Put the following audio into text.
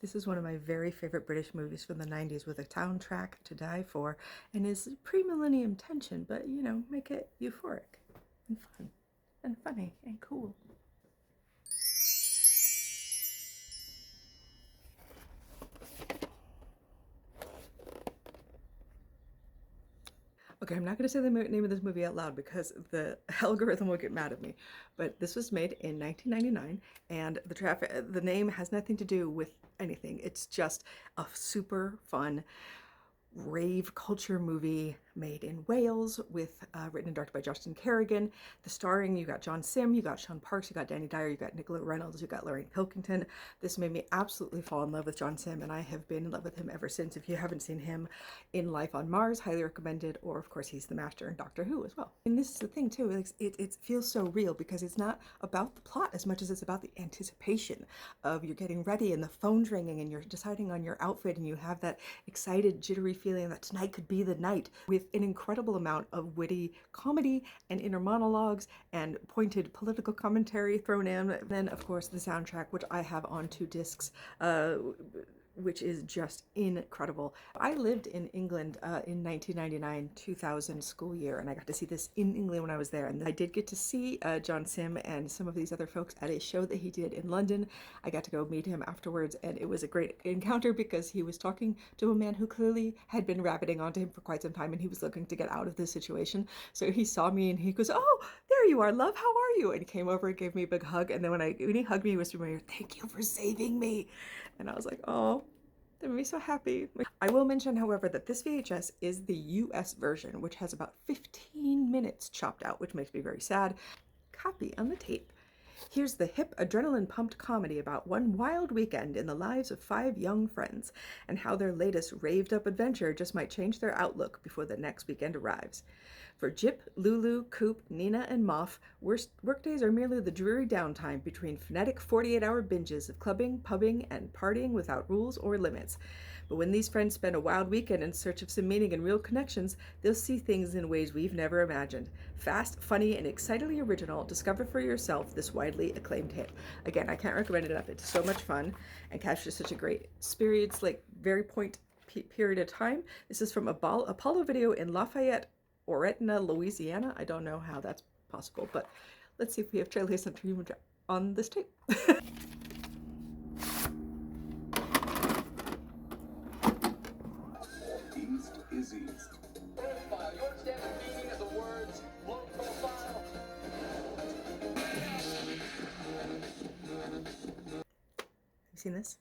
This is one of my very favorite British movies from the 90s with a soundtrack to die for and is pre-millennium tension, but you know, make it euphoric and fun and funny and cool. Okay, I'm not going to say the name of this movie out loud because the algorithm will get mad at me. But this was made in 1999, and the name has nothing to do with anything. It's just a super fun rave culture movie made in Wales with written and directed by Justin Kerrigan. The starring, you got John Sim, you got Sean Parks, you got Danny Dyer, you got Nicola Reynolds, you got Lorraine Pilkington. This made me absolutely fall in love with John Sim, and I have been in love with him ever since. If you haven't seen him in Life on Mars, highly recommended, or of course he's the master in Doctor Who as well. And this is the thing too, it feels so real because it's not about the plot as much as it's about the anticipation of you're getting ready and the phone's ringing and you're deciding on your outfit and you have that excited, jittery feeling that tonight could be the night, with an incredible amount of witty comedy and inner monologues and pointed political commentary thrown in. Then of course the soundtrack, which I have on 2 discs, which is just incredible. I lived in England in 1999-2000 school year, and I got to see this in England when I was there. And I did get to see John Sim and some of these other folks at a show that he did in London. I got to go meet him afterwards, and it was a great encounter because he was talking to a man who clearly had been rabbiting onto him for quite some time, and he was looking to get out of this situation. So he saw me and he goes, "Oh, there you are, love, how are you?" And he came over and gave me a big hug. And then when he hugged me, he whispered in my ear, "Thank you for saving me." And I was like, oh, that made me so happy. I will mention, however, that this VHS is the US version, which has about 15 minutes chopped out, which makes me very sad. Copy on the tape. Here's the hip, adrenaline-pumped comedy about one wild weekend in the lives of 5 young friends and how their latest raved-up adventure just might change their outlook before the next weekend arrives. For Jip, Lulu, Coop, Nina, and Moff, workdays are merely the dreary downtime between frenetic 48-hour binges of clubbing, pubbing, and partying without rules or limits. But when these friends spend a wild weekend in search of some meaning and real connections, they'll see things in ways we've never imagined. Fast, funny, and excitedly original, discover for yourself this widely acclaimed hit. Again, I can't recommend it enough. It's so much fun and captures such a great experience, like very period of time. This is from Apollo Video in Lafayette, Oretna, Louisiana. I don't know how that's possible, but let's see if we have Charlie Hunter on this tape. East is east. Profile. You understand the meaning of the words low profile? Have you seen this?